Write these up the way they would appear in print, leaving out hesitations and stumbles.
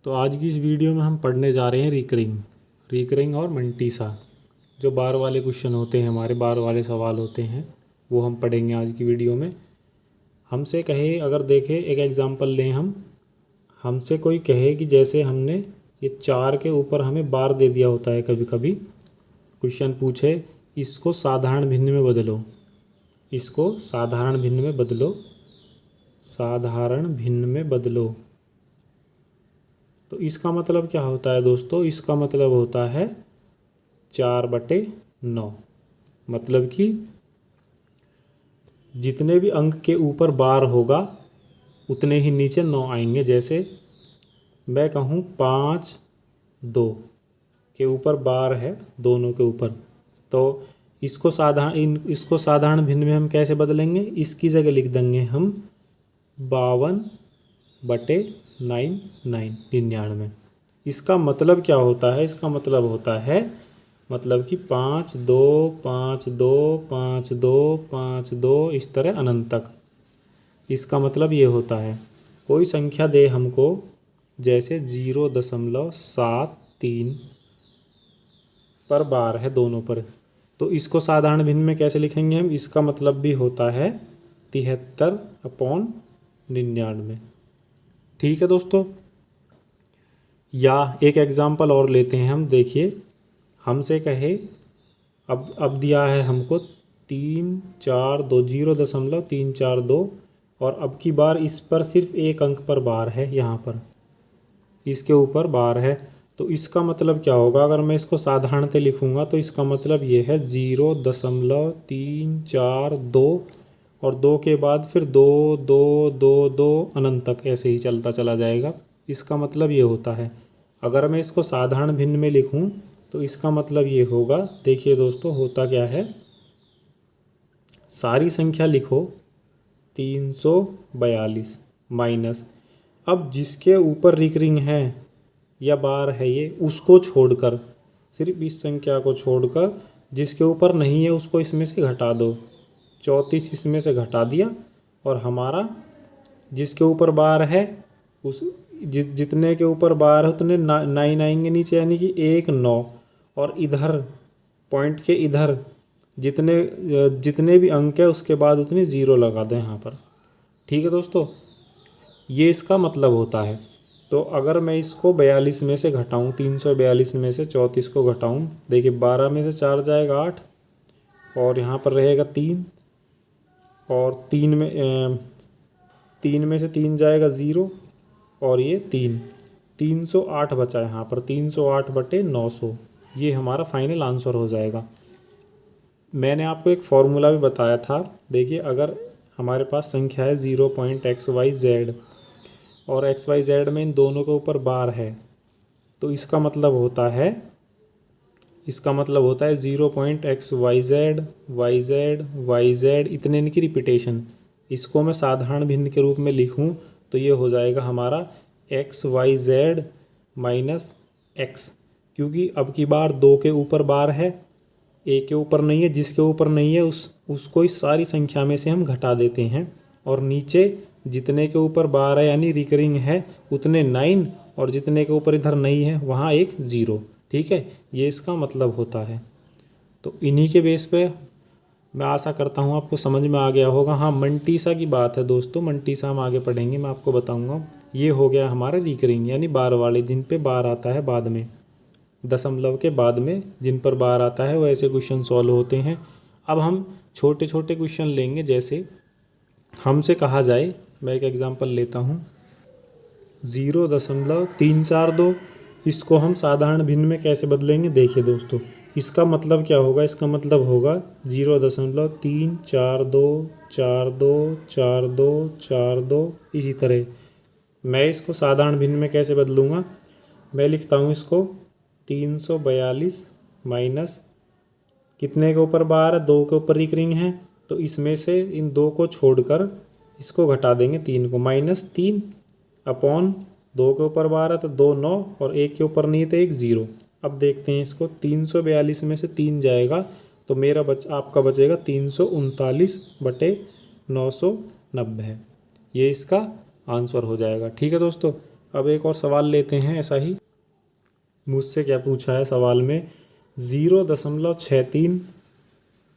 तो आज की इस वीडियो में हम पढ़ने जा रहे हैं रिकरिंग और मंटीसा। जो बार वाले क्वेश्चन होते हैं, हमारे बार वाले सवाल होते हैं, वो हम पढ़ेंगे आज की वीडियो में। हमसे कहे, अगर देखें एक एग्जांपल लें, हमसे कोई कहे कि जैसे हमने ये 4 के ऊपर हमें बार दे दिया होता है, कभी कभी क्वेश्चन पूछे इसको साधारण भिन्न में बदलो, इसको साधारण भिन्न में बदलो, साधारण भिन्न में बदलो। तो इसका मतलब क्या होता है दोस्तों? इसका मतलब होता है 4/9। मतलब कि जितने भी अंक के ऊपर बार होगा उतने ही नीचे 9 आएंगे। जैसे मैं कहूँ 5 2 के ऊपर बार है, दोनों के ऊपर, तो इसको साधारण भिन्न में हम कैसे बदलेंगे? इसकी जगह लिख देंगे हम 52/99। इसका मतलब क्या होता है? इसका मतलब होता है कि 5 2 5 2 5 2 5 2 इस तरह अनंत तक। इसका मतलब ये होता है, कोई संख्या दे हमको, जैसे 0.73 पर बार है दोनों पर, तो इसको साधारण भिन्न में कैसे लिखेंगे हम? इसका मतलब भी होता है 73/99। ठीक है दोस्तों। या एक एग्जाम्पल और लेते हैं हम। देखिए, हमसे कहे अब दिया है हमको 342 0.342, और अब की बार इस पर सिर्फ एक अंक पर बार है, यहाँ पर इसके ऊपर बार है। तो इसका मतलब क्या होगा? अगर मैं इसको साधारणतः लिखूँगा तो इसका मतलब ये है 0.342 और 2 के बाद फिर 2 2 2 2 अनंत तक, ऐसे ही चलता चला जाएगा। इसका मतलब ये होता है। अगर मैं इसको साधारण भिन्न में लिखूं तो इसका मतलब ये होगा, देखिए दोस्तों होता क्या है, सारी संख्या लिखो 342 माइनस, अब जिसके ऊपर रिकरिंग है या बार है ये, उसको छोड़कर, सिर्फ इस संख्या को छोड़कर जिसके ऊपर नहीं है उसको इसमें से घटा दो। 34 इसमें से घटा दिया, और हमारा जिसके ऊपर बार है उस जितने के ऊपर बार है उतने 9 आएंगे नीचे, यानी कि 1 9, और इधर पॉइंट के इधर जितने भी अंक है उसके बाद उतनी 0 लगा दें यहाँ पर। ठीक है दोस्तों, ये इसका मतलब होता है। तो अगर मैं इसको 42 में से घटाऊँ, 342 में से 34 को घटाऊँ, देखिए 12 में से 4 जाएगा 8, और यहाँ पर रहेगा 3, और 3 में से 3 जाएगा 0, और ये 308 बचा है यहाँ पर, 308/900। ये हमारा फाइनल आंसर हो जाएगा। मैंने आपको एक फॉर्मूला भी बताया था। देखिए, अगर हमारे पास संख्या है 0.xyz और xyz में इन दोनों के ऊपर बार है, तो इसका मतलब होता है 0.xyz yz इतने इनकी रिपीटेशन। इसको मैं साधारण भिन्न के रूप में लिखूं तो ये हो जाएगा हमारा xyz माइनस x, क्योंकि अब की बार 2 के ऊपर बार है, एक के ऊपर नहीं है। जिसके ऊपर नहीं है उसको इस सारी संख्या में से हम घटा देते हैं, और नीचे जितने के ऊपर बार है यानी रिकरिंग है उतने 9, और जितने के ऊपर इधर नहीं है वहाँ एक 0। ठीक है, ये इसका मतलब होता है। तो इन्हीं के बेस पे मैं आशा करता हूँ आपको समझ में आ गया होगा। हाँ, मंटीसा की बात है दोस्तों, मंटीसा हम आगे पढ़ेंगे, मैं आपको बताऊँगा। ये हो गया हमारा रिकरिंग, यानी बार वाले, जिन पे बार आता है बाद में, दशमलव के बाद में जिन पर बार आता है वो ऐसे क्वेश्चन सॉल्व होते हैं। अब हम छोटे छोटे क्वेश्चन लेंगे। जैसे हमसे कहा जाए, मैं एक एग्जांपल लेता हूँ, 0.342, इसको हम साधारण भिन्न में कैसे बदलेंगे? देखिए दोस्तों, इसका मतलब क्या होगा? इसका मतलब होगा 0.342424242, इसी तरह। मैं इसको साधारण भिन्न में कैसे बदलूँगा? मैं लिखता हूँ इसको 342 माइनस, कितने के ऊपर बार है? 2 के ऊपर रिकरिंग है, तो इसमें से इन 2 को छोड़कर इसको घटा देंगे 3 को, -3 अपॉन 2 के ऊपर बार है तो 2 9, और 1 के ऊपर नहीं है तो 1 0। अब देखते हैं इसको, 342 में से 3 जाएगा तो आपका बचेगा 339/990। ये इसका आंसर हो जाएगा। ठीक है दोस्तों, अब एक और सवाल लेते हैं ऐसा ही। मुझसे क्या पूछा है सवाल में, 0.63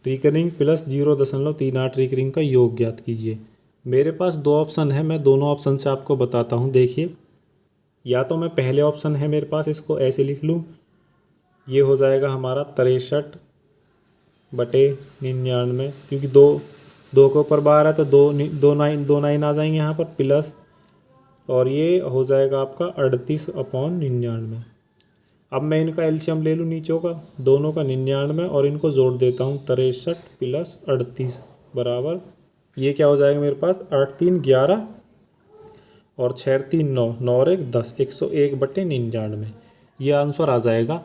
रिकरिंग प्लस 0.38 रिकरिंग का योग ज्ञात कीजिए। मेरे पास दो ऑप्शन है, मैं दोनों ऑप्शन से आपको बताता हूँ। देखिए, या तो मैं पहले ऑप्शन है मेरे पास, इसको ऐसे लिख लूँ, ये हो जाएगा हमारा 63/99, क्योंकि दो के ऊपर 12 है तो दो नाइन आ जाएंगे यहाँ पर प्लस, और ये हो जाएगा आपका 38/99। अब मैं इनका एलसीएम ले लूँ नीचों का, दोनों का 99, और इनको जोड़ देता हूँ 63 + 38 बराबर, ये क्या हो जाएगा मेरे पास 8 3 11 और 6 3 9, 9 और 1 10, 101/99 ये आंसर आ जाएगा।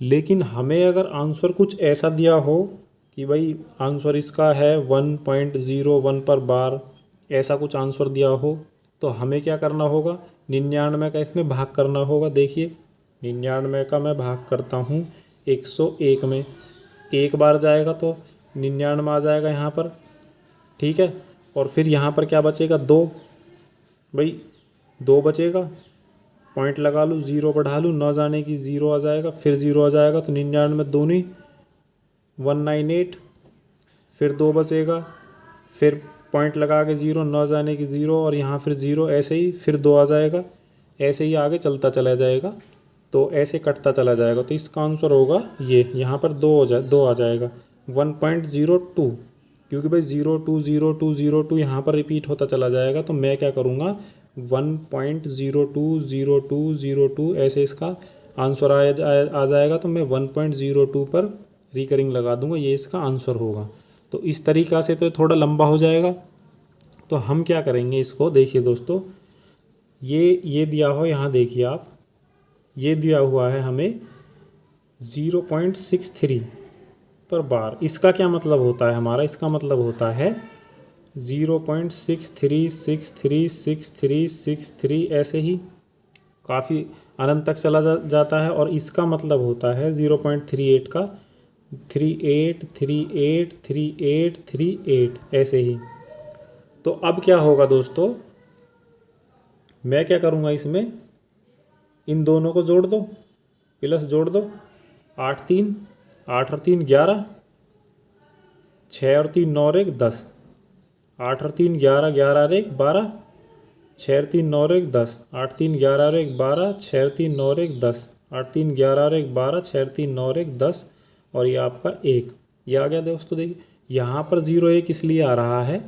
लेकिन हमें अगर आंसर कुछ ऐसा दिया हो कि भाई आंसर इसका है 1.01 पर बार, ऐसा कुछ आंसर दिया हो, तो हमें क्या करना होगा, 99 का इसमें भाग करना होगा। देखिए, 99 का मैं भाग करता हूँ 101 में, एक बार जाएगा तो 99 आ जाएगा यहाँ पर, ठीक है। और फिर यहाँ पर क्या बचेगा, 2, भाई 2 बचेगा, पॉइंट लगा लूँ, 0 बढ़ा लूँ, न जाने की 0 आ जाएगा, फिर 0 आ जाएगा, तो 99 दूनी 198, फिर 2 बचेगा, फिर पॉइंट लगा के 0, न जाने की 0, और यहाँ फिर 0, ऐसे ही फिर 2 आ जाएगा, ऐसे ही आगे चलता चला जाएगा, तो ऐसे कटता चला जाएगा। तो इसका आंसर होगा ये, यहाँ पर 2 आ जाएगा 1.02, क्योंकि भाई 020202 यहाँ पर रिपीट होता चला जाएगा। तो मैं क्या करूँगा, 1.020202 ऐसे इसका आंसर आ जाएगा, तो मैं 1.02 पर रिकरिंग लगा दूंगा, ये इसका आंसर होगा। तो इस तरीक़ा से तो थोड़ा लंबा हो जाएगा, तो हम क्या करेंगे इसको, देखिए दोस्तों, ये दिया हो, यहाँ देखिए आप, ये दिया हुआ है हमें 0.63 पर बार। इसका क्या मतलब होता है हमारा, इसका मतलब होता है 0.63636363 ऐसे ही काफ़ी अनंत तक चला जाता है। और इसका मतलब होता है 0.38 का 38383838 ऐसे ही। तो अब क्या होगा दोस्तों, मैं क्या करूँगा, इसमें इन दोनों को जोड़ दो, प्लस जोड़ दो, 8 और 3 11, 6 और 3 9 और 1 10, 8 और 3 11, 11 और 1 12, 6 और 3 9 और 1 10, 8 3 11 और 1 12, 6 और 3 9 और 1 10, 8 3 11 और 1 12, 6 और 3 9 और 1 10, और ये आपका 1, ये आ गया दोस्तों। देखिए, यहाँ पर 0 1 इसलिए आ रहा है,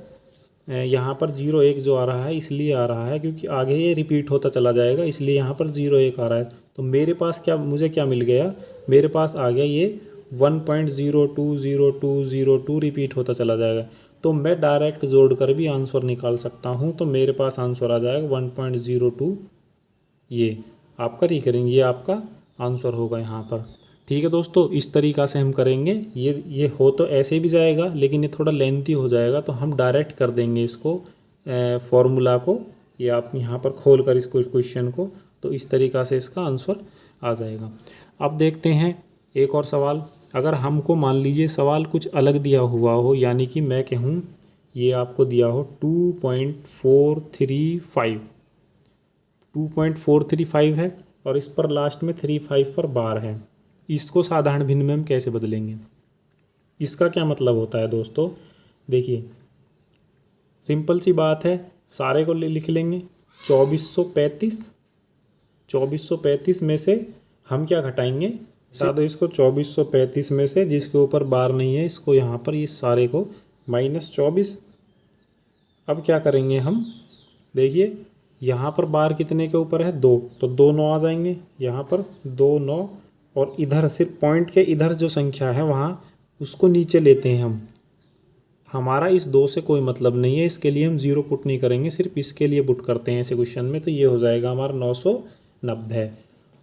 यहाँ पर 0 1 जो आ रहा है इसलिए आ रहा है क्योंकि आगे ये रिपीट होता चला जाएगा, इसलिए यहाँ पर 0 1 आ रहा है। तो मेरे पास मुझे क्या मिल गया, मेरे पास आ गया ये 1.020202 रिपीट होता चला जाएगा। तो मैं डायरेक्ट जोड़कर भी आंसर निकाल सकता हूँ। तो मेरे पास आंसर आ जाएगा 1.02, ये आपका रिकरिंग, ये आपका आंसर होगा यहाँ पर। ठीक है दोस्तों, इस तरीक़ा से हम करेंगे। ये हो तो ऐसे भी जाएगा, लेकिन ये थोड़ा लेंथी हो जाएगा, तो हम डायरेक्ट कर देंगे इसको फॉर्मूला को, ये आप यहाँ पर खोल कर इसको क्वेश्चन को, तो इस तरीक़ा से इसका आंसर आ जाएगा। अब देखते हैं एक और सवाल। अगर हमको मान लीजिए सवाल कुछ अलग दिया हुआ हो, यानी कि मैं कहूँ ये आपको दिया हो 2.435 है, और इस पर लास्ट में 35 पर बार है। इसको साधारण भिन्न में हम कैसे बदलेंगे, इसका क्या मतलब होता है दोस्तों, देखिए सिंपल सी बात है, सारे को लिख लेंगे। 2435 में से हम क्या घटाएंगे, साथ इसको 2435 में से जिसके ऊपर बार नहीं है, इसको यहाँ पर ये सारे को -24। अब क्या करेंगे हम, देखिए यहाँ पर बार कितने के ऊपर है, 2, तो 2 9 आ जाएंगे यहाँ पर, 2 9, और इधर सिर्फ पॉइंट के इधर जो संख्या है वहाँ उसको नीचे लेते हैं हम। हमारा इस 2 से कोई मतलब नहीं है, इसके लिए हम 0 पुट नहीं करेंगे, सिर्फ इसके लिए पुट करते हैं ऐसे क्वेश्चन में। तो ये हो जाएगा हमारा 990।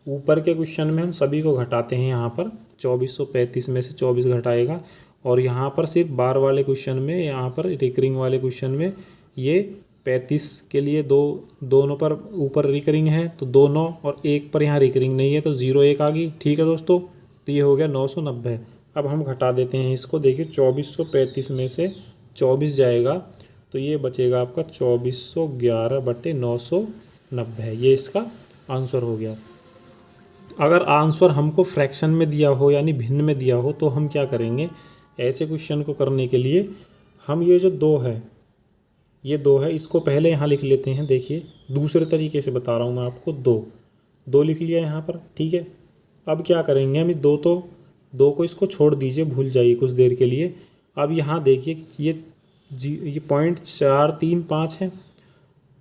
ऊपर के क्वेश्चन में हम सभी को घटाते हैं, यहाँ पर 2435 में से 24 घटाएगा, और यहाँ पर सिर्फ बार वाले क्वेश्चन में, यहाँ पर रिकरिंग वाले क्वेश्चन में ये 35 के लिए दोनों पर ऊपर रिकरिंग है, तो 2 9 और 1 पर यहाँ रिकरिंग नहीं है, तो 0 1 आ गई। ठीक है दोस्तों, तो ये हो गया 990। अब हम घटा देते हैं इसको, देखिए 2435 में से 24 जाएगा, तो ये बचेगा आपका 2411/990। 90 है। ये इसका आंसर हो गया। अगर आंसर हमको फ्रैक्शन में दिया हो यानी भिन्न में दिया हो तो हम क्या करेंगे, ऐसे क्वेश्चन को करने के लिए हम ये जो 2 है, ये 2 है, इसको पहले यहाँ लिख लेते हैं। देखिए दूसरे तरीके से बता रहा हूँ मैं आपको। 2 लिख लिया यहाँ पर, ठीक है। अब क्या करेंगे हम, 2 को इसको छोड़ दीजिए, भूल जाइए कुछ देर के लिए। अब यहाँ देखिए ये पॉइंट 435 है,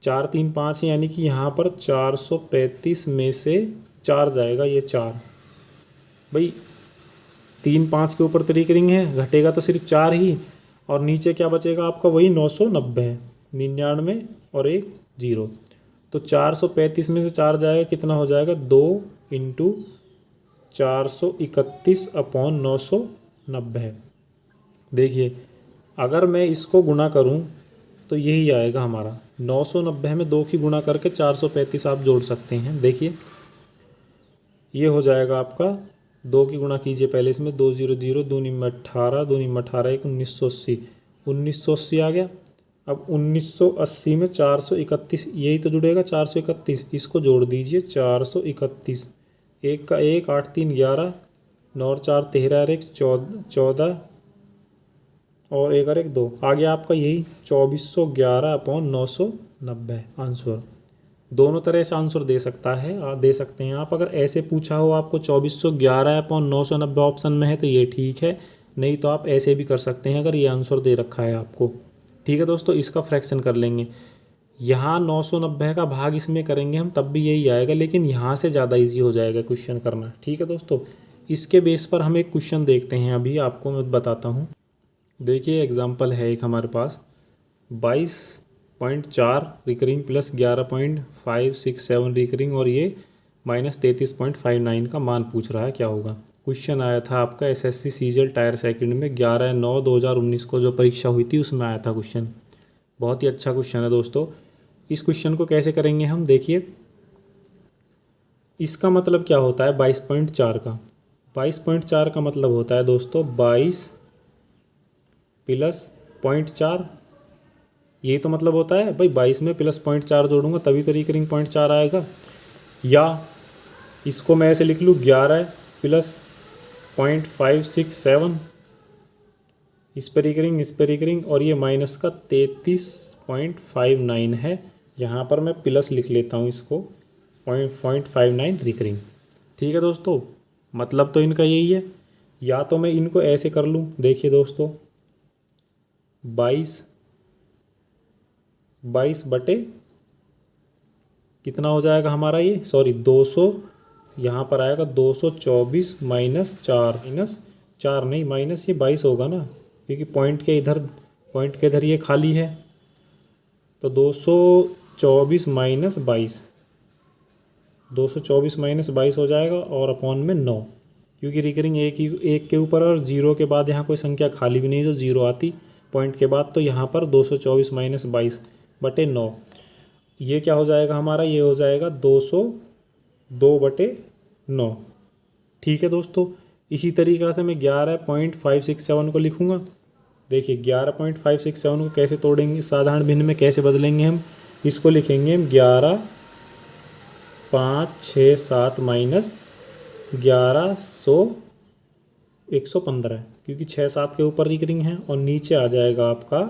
435 है, यानी कि यहाँ पर 435 में से 4 जाएगा, ये 4 भाई 3 5 के ऊपर तो रिकरिंग है, घटेगा तो सिर्फ 4 ही, और नीचे क्या बचेगा आपका, वही 990 है, 99 और 1 0। तो 435 में से 4 जाएगा, कितना हो जाएगा, 2 × 431/990 है। देखिए अगर मैं इसको गुणा करूं तो यही आएगा हमारा 990 में 2 की गुणा करके 435 आप जोड़ सकते हैं। देखिए ये हो जाएगा आपका, 2 की गुणा कीजिए पहले इसमें, 2 0 0, 2 9 18, 2 9 18 1 1980, 1980 आ गया। अब 1980 में 431, यही तो जुड़ेगा 431, इसको जोड़ दीजिए 431, 1 का 1 8 3 11, 9 और 4 13 और 1 14 और 1 और 1 2, आ गया आपका यही 2411/990 आंसर। दोनों तरह से आंसर दे सकते हैं आप। अगर ऐसे पूछा हो आपको 2411/990 ऑप्शन में है तो ये ठीक है, नहीं तो आप ऐसे भी कर सकते हैं अगर ये आंसर दे रखा है आपको। ठीक है दोस्तों, इसका फ्रैक्शन कर लेंगे। यहाँ 990 का भाग इसमें करेंगे हम, तब भी यही आएगा, लेकिन यहाँ से ज़्यादा ईजी हो जाएगा क्वेश्चन करना। ठीक है दोस्तों, इसके बेस पर हम एक क्वेश्चन देखते हैं, अभी आपको मैं बताता हूँ। देखिए एग्जाम्पल है एक हमारे पास, 22.4 रिकरिंग प्लस 11.567 रिकरिंग, और ये -33.59 का मान पूछ रहा है, क्या होगा। क्वेश्चन आया था आपका SSC सीजल टायर सेकंड में 11/9/2019 को जो परीक्षा हुई थी उसमें आया था क्वेश्चन। बहुत ही अच्छा क्वेश्चन है दोस्तों। इस क्वेश्चन को कैसे करेंगे हम, देखिए इसका मतलब क्या होता है 22.4 का। 22.4 का मतलब होता है दोस्तों 22 + 0.4, यही तो मतलब होता है भाई। 22 में + 0.4 जोड़ूंगा तभी तो रिकरिंग 0.4 आएगा। या इसको मैं ऐसे लिख लूँ 11 + 0.567, इस पर रिकरिंग, और ये माइनस का 33.59 है। यहाँ पर मैं प्लस लिख लेता हूँ इसको, 0.59 रिकरिंग। ठीक है दोस्तों, मतलब तो इनका यही है। या तो मैं इनको ऐसे कर लूँ, देखिए दोस्तों 22 बटे कितना हो जाएगा हमारा, ये 200, यहाँ पर आएगा 224 - 4 नहीं माइनस, ये 22 होगा ना, क्योंकि पॉइंट के इधर ये खाली है। तो 224 - 22, 224 - 22 हो जाएगा, और अपॉन में 9, क्योंकि रिकरिंग एक के ऊपर और 0 के बाद यहाँ कोई संख्या खाली भी नहीं जो 0 आती पॉइंट के बाद, तो यहाँ पर 224 - 22/9। ये क्या हो जाएगा हमारा, ये हो जाएगा 202/9। ठीक है दोस्तों, इसी तरीक़ा से मैं 11.567 को लिखूँगा। देखिए 11.567 को कैसे तोड़ेंगे, साधारण भिन्न में कैसे बदलेंगे हम, इसको लिखेंगे हम 11 5 6 7 - 1100/115, क्योंकि 6 7 के ऊपर रिकरिंग है, और नीचे आ जाएगा आपका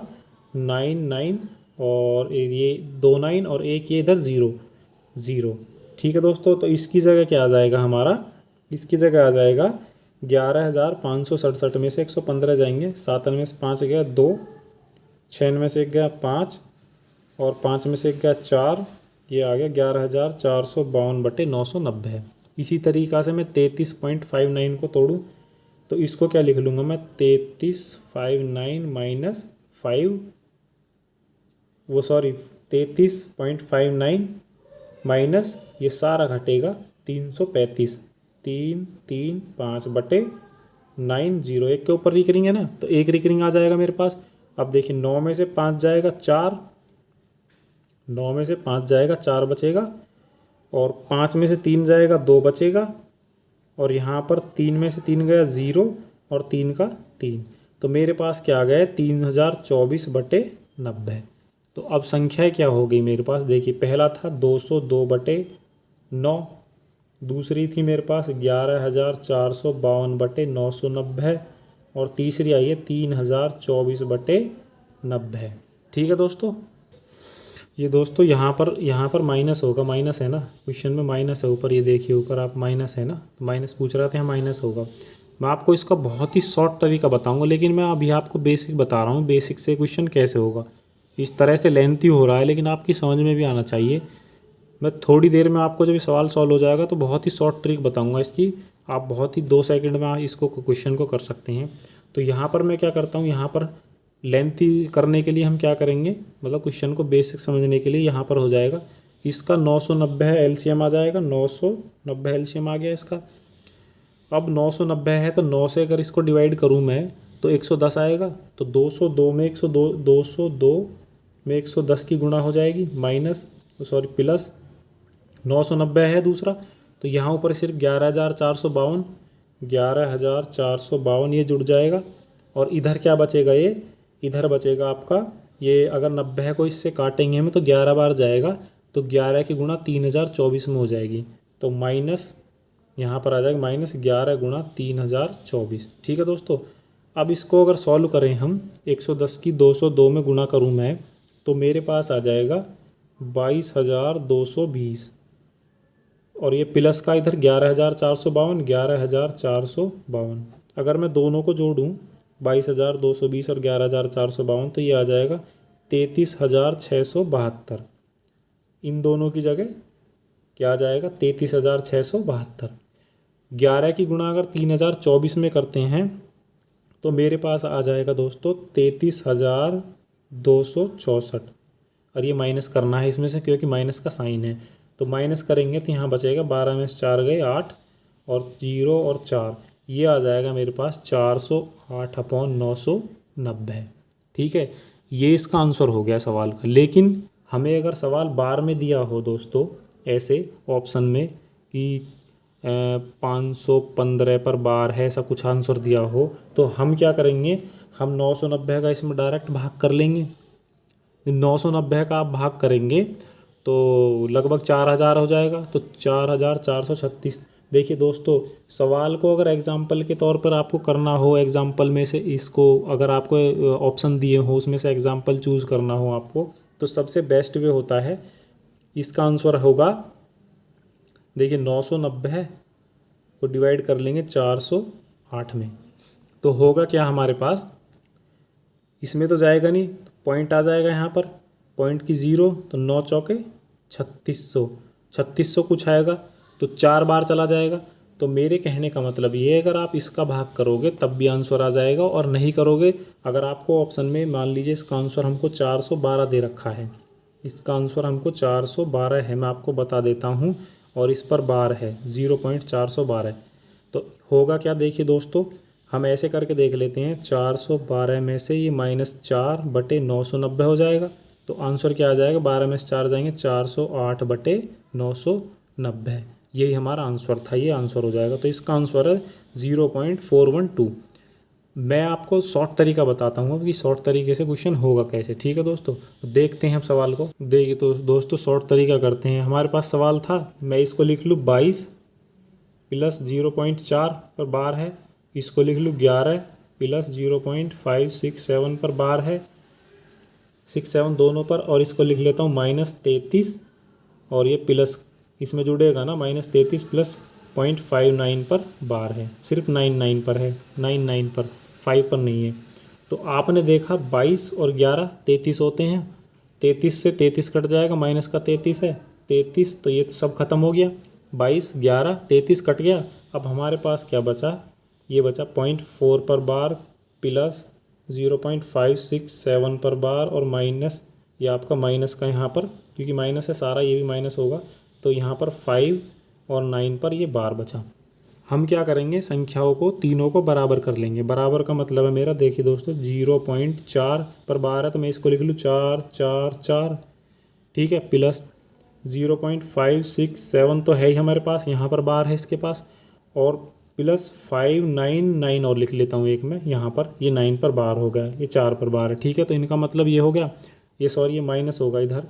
9 9 और ये 2 9 और 1 ये इधर 0 0। ठीक है दोस्तों, तो इसकी जगह क्या आ जाएगा हमारा, इसकी जगह आ जाएगा 11,567 में से 115 जाएंगे, 7 में से 5 गया 2, 6 में से 1 गया 5, और 5 में से 1 गया 4, ये आ गया 11,452/990 है। इसी तरीक़ा से मैं 33.59 को तोड़ूँ तो इसको क्या लिख लूँगा मैं, 33.59 माइनस ये सारा घटेगा 335, 335/9, एक के ऊपर रिकरिंग है ना, तो एक रिकरिंग आ जाएगा मेरे पास। अब देखिए 9 में से 5 जाएगा 4, 9 में से 5 जाएगा 4 बचेगा, और 5 में से 3 जाएगा 2 बचेगा, और यहाँ पर 3 में से 3 गया 0 और 3 का 3, तो मेरे पास क्या आ गया 3024/90। तो अब संख्याएं क्या हो गई मेरे पास, देखिए पहला था 202/9, दूसरी थी मेरे पास 11,452/990 और तीसरी आई है 3,024/90। ठीक है दोस्तों, ये दोस्तों यहाँ पर माइनस होगा, माइनस है ना, क्वेश्चन में माइनस है ऊपर, ये देखिए ऊपर आप माइनस है ना, तो माइनस पूछ रहा था, यहाँ माइनस होगा। मैं आपको इसका बहुत ही शॉर्ट तरीका बताऊंगा, लेकिन मैं अभी आपको बेसिक बता रहा हूँ, बेसिक से क्वेश्चन कैसे होगा। इस तरह से लेंथी हो रहा है, लेकिन आपकी समझ में भी आना चाहिए। मैं थोड़ी देर में आपको जब सवाल सॉल्व हो जाएगा तो बहुत ही शॉर्ट ट्रिक बताऊंगा इसकी, आप बहुत ही 2 सेकंड में इसको क्वेश्चन को कर सकते हैं। तो यहाँ पर मैं क्या करता हूँ, यहाँ पर लेंथी करने के लिए हम क्या करेंगे, मतलब क्वेश्चन को बेसिक समझने के लिए यहाँ पर हो जाएगा, इसका 990 है एलसीएम आ जाएगा, 990 एलसीएम आ गया इसका। अब 990 है तो 9 से अगर इसको डिवाइड करूँ मैं तो 110 आएगा, तो 202 में 110 की गुणा हो जाएगी, माइनस सॉरी प्लस 990 है दूसरा, तो यहाँ ऊपर सिर्फ 11,452 ये जुड़ जाएगा। और इधर क्या बचेगा, ये इधर बचेगा आपका, ये अगर 90 को इससे काटेंगे हम तो 11 बार जाएगा, तो 11 की गुणा 3,024 में हो जाएगी, तो माइनस यहाँ पर आ जाएगा -11 गुणा 3,024। ठीक है दोस्तों, अब इसको अगर सॉल्व करें हम, 110 की 202 में गुणा करूँ मैं तो मेरे पास आ जाएगा 22,220, और ये प्लस का इधर 11,452। अगर मैं दोनों को जोड़ूं 22,220 और 11,452 तो ये आ जाएगा 33,672। इन दोनों की जगह क्या आ जाएगा, 33,672। 11 की गुणा अगर 3,024 में करते हैं तो मेरे पास आ जाएगा दोस्तों 33,264, और ये माइनस करना है इसमें से क्योंकि माइनस का साइन है, तो माइनस करेंगे तो यहाँ बचेगा 12 में से 4 गए 8 और 0 और 4, ये आ जाएगा मेरे पास 408/990। ठीक है, ये इसका आंसर हो गया सवाल का। लेकिन हमें अगर सवाल बार में दिया हो दोस्तों, ऐसे ऑप्शन में कि 515 पर बार है, ऐसा कुछ आंसर दिया हो, तो हम क्या करेंगे, हम 990 का इसमें डायरेक्ट भाग कर लेंगे। 990 का आप भाग करेंगे तो लगभग 4,000 हो जाएगा, तो 4,436। देखिए दोस्तों, सवाल को अगर एग्जाम्पल के तौर पर आपको करना हो, एग्जाम्पल में से इसको अगर आपको ऑप्शन दिए हो उसमें से एग्जाम्पल चूज़ करना हो आपको, तो सबसे बेस्ट वे होता है, इसका आंसर होगा, देखिए 990 को डिवाइड कर लेंगे 408 में, तो होगा क्या हमारे पास, इसमें तो जाएगा नहीं, पॉइंट आ जाएगा यहाँ पर, पॉइंट की 0, तो 9 चौके 3600 कुछ आएगा, तो 4 बार चला जाएगा। तो मेरे कहने का मतलब ये है, अगर आप इसका भाग करोगे तब भी आंसर आ जाएगा, और नहीं करोगे, अगर आपको ऑप्शन में मान लीजिए इसका आंसर हमको 412 दे रखा है, इसका आंसर हमको 412 है, मैं आपको बता देता हूँ, और इस पर बार है 0.412, तो होगा क्या, देखिए दोस्तों, हम ऐसे करके देख लेते हैं, 412 में से ये -4/990 हो जाएगा, तो आंसर क्या आ जाएगा, 12 में से 4 जाएंगे, 408/990, यही हमारा आंसर था, ये आंसर हो जाएगा। तो इसका आंसर है 0.412। मैं आपको शॉर्ट तरीका बताता हूँ कि शॉर्ट तरीके से क्वेश्चन होगा कैसे। ठीक है दोस्तों, देखते हैं हम सवाल को। देखिए तो दोस्तों, शॉर्ट तरीका करते हैं। हमारे पास सवाल था, मैं इसको लिख लूँ 22 प्लस 0.4 पर बार है, इसको लिख लूँ 11 प्लस 0.567 पर बार है, 67 दोनों पर, और इसको लिख लेता हूँ -33, और ये प्लस इसमें जुड़ेगा ना, -33 प्लस 0.59 पर बार है, सिर्फ 99 पर है, 99 पर, 5 पर नहीं है। तो आपने देखा 22 और 11 33 होते हैं, 33 से 33 कट जाएगा, माइनस का 33 है, 33, तो ये तो सब खत्म हो गया, 22 11 33 कट गया। अब हमारे पास क्या बचा, ये बचा 0.4 पर बार प्लस 0.567 पर बार, और माइनस, ये आपका माइनस का यहाँ पर, क्योंकि माइनस है सारा, ये भी माइनस होगा, तो यहाँ पर 5 और 9 पर ये बार बचा। हम क्या करेंगे, संख्याओं को तीनों को बराबर कर लेंगे। बराबर का मतलब है मेरा, देखिए दोस्तों, 0.4 पर बार है तो मैं इसको लिख लूँ 4 4 4, ठीक है, प्लस 0.567 तो है ही हमारे पास, यहाँ पर बार है इसके पास, और प्लस 599 और लिख लेता हूँ एक में यहाँ पर, ये 9 पर बार हो गया, ये 4 पर बार है। ठीक है, तो इनका मतलब ये हो गया, ये सॉरी ये माइनस होगा इधर।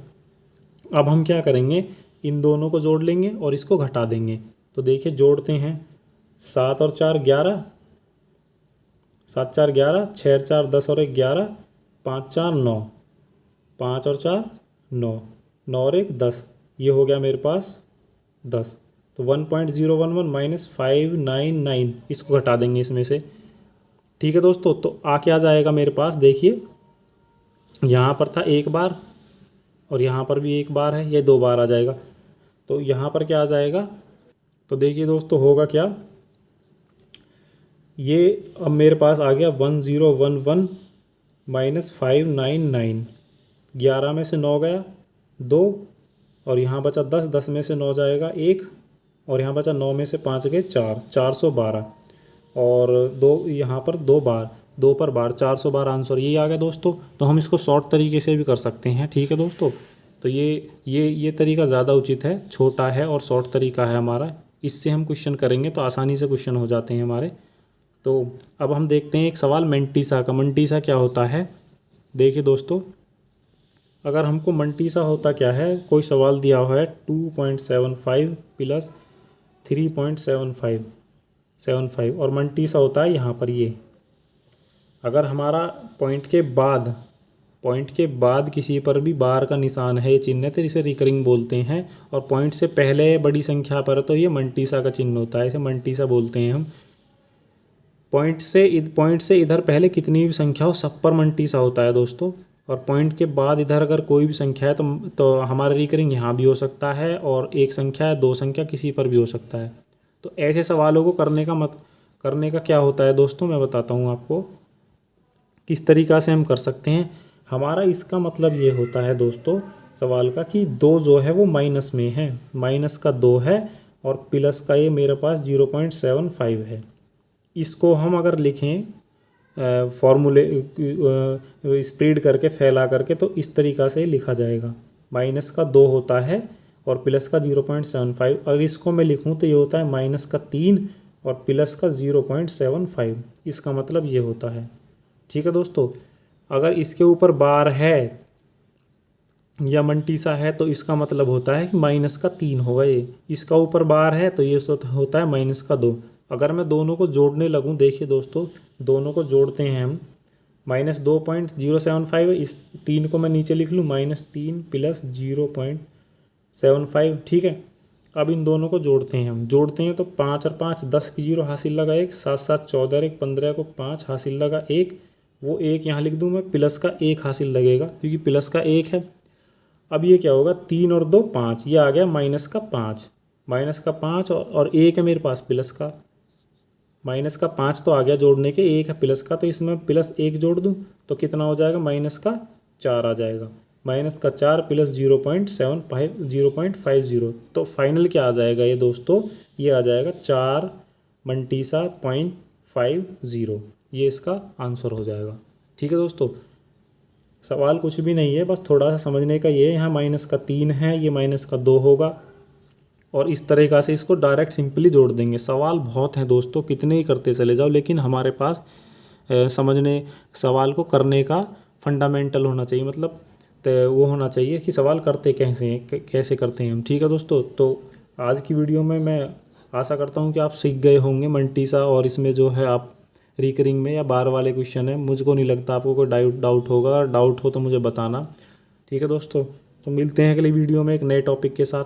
अब हम क्या करेंगे, इन दोनों को जोड़ लेंगे और इसको घटा देंगे। तो देखिए जोड़ते हैं, 7 और 4 11, 7 4 11, 6 4 10 और 1 11, 5 4 9, 5 और 4 9, 9 और 1 10, ये हो गया मेरे पास 10। तो 1.011 माइनस 599, इसको घटा देंगे इसमें से। ठीक है दोस्तों, तो आ क्या जाएगा मेरे पास, देखिए यहाँ पर था 1 बार और यहाँ पर भी 1 बार है, ये 2 बार आ जाएगा। तो यहाँ पर क्या आ जाएगा, तो देखिए दोस्तों होगा क्या, ये अब मेरे पास आ गया 1011 माइनस 599। 11 में से 9 गया 2 और यहाँ बचा 10, 10 में से 9 जाएगा 1 और यहाँ बचा 9 में से 5 गए 4, 412 और 2 यहाँ पर 2 बार, 2 पर बार 412 आंसर यही आ गया दोस्तों। तो हम इसको शॉर्ट तरीके से भी कर सकते हैं। ठीक है दोस्तों, तो ये तरीका ज़्यादा उचित है, छोटा है और शॉर्ट तरीका है हमारा। इससे हम क्वेश्चन करेंगे तो आसानी से क्वेश्चन हो जाते हैं हमारे। तो अब हम देखते हैं एक सवाल मंटीसा का। मंटीसा क्या होता है, देखिए दोस्तों, अगर हमको मंटीसा होता क्या है, कोई सवाल दिया हुआ है 2.75 प्लस 3.75 और मंटीसा होता है यहाँ पर ये। अगर हमारा पॉइंट के बाद किसी पर भी बार का निशान है, ये चिन्ह है, तो इसे रिकरिंग बोलते हैं। और पॉइंट से पहले बड़ी संख्या पर तो ये मंटीसा का चिन्ह होता है, इसे मंटीसा बोलते हैं हम। पॉइंट से इधर पहले कितनी भी संख्या हो सब पर मंटीसा होता है दोस्तों। और पॉइंट के बाद इधर अगर कोई भी संख्या है तो हमारा रिकरिंग यहाँ भी हो सकता है और एक संख्या है, 2 संख्या किसी पर भी हो सकता है। तो ऐसे सवालों को करने का क्या होता है दोस्तों, मैं बताता हूँ आपको किस तरीक़ा से हम कर सकते हैं। हमारा इसका मतलब ये होता है दोस्तों सवाल का कि 2 जो है वो माइनस में है, माइनस का 2 है और प्लस का ये मेरे पास 0.75 है। इसको हम अगर लिखें फॉर्मूले स्प्रेड करके फैला करके तो इस तरीक़ा से लिखा जाएगा, माइनस का 2 होता है और प्लस का 0.75। अगर इसको मैं लिखूं तो ये होता है माइनस का 3 और प्लस का 0.75, इसका मतलब ये होता है। ठीक है दोस्तों, अगर इसके ऊपर बार है या मंटीसा है तो इसका मतलब होता है कि माइनस का 3 होगा ये। इसका ऊपर बार है तो ये होता है माइनस का 2। अगर मैं दोनों को जोड़ने लगूं, देखिए दोस्तों दोनों को जोड़ते हैं हम, माइनस 2.075 है, इस 3 को मैं नीचे लिख लूँ, -3 प्लस 0.75। ठीक है, अब इन दोनों को जोड़ते हैं हम, जोड़ते हैं तो 5 और 5 10 की 0 हासिल लगा 1, 7 7 14 और 1 15 को 5 हासिल लगा 1, वो 1 यहाँ लिख दूँ मैं, प्लस का 1 हासिल लगेगा क्योंकि प्लस का 1 है। अब ये क्या होगा, 3 और 2 5, ये आ गया माइनस का 5 और 1 है मेरे पास प्लस का, माइनस का 5 तो आ गया जोड़ने के, 1 है प्लस का, तो इसमें प्लस 1 जोड़ दूं तो कितना हो जाएगा, माइनस का 4 आ जाएगा। माइनस का 4 प्लस 0.50, तो फाइनल क्या आ जाएगा ये दोस्तों, ये आ जाएगा 4 मंटीसा 0.50, ये इसका आंसर हो जाएगा। ठीक है दोस्तों, सवाल कुछ भी नहीं है, बस थोड़ा सा समझने का ये है। यहाँ माइनस का 3 है, ये माइनस का 2 होगा और इस तरीक़ा से इसको डायरेक्ट सिंपली जोड़ देंगे। सवाल बहुत हैं दोस्तों, कितने ही करते चले जाओ, लेकिन हमारे पास समझने सवाल को करने का फंडामेंटल होना चाहिए, मतलब वो होना चाहिए कि सवाल करते कैसे करते हैं हम। ठीक है दोस्तों, तो आज की वीडियो में मैं आशा करता हूँ कि आप सीख गए होंगे मंटीसा, और इसमें जो है आप रिकरिंग में या बार वाले क्वेश्चन है, मुझको नहीं लगता आपको कोई डाउट होगा। डाउट हो तो मुझे बताना। ठीक है दोस्तों, तो मिलते हैं अगली वीडियो में एक नए टॉपिक के साथ।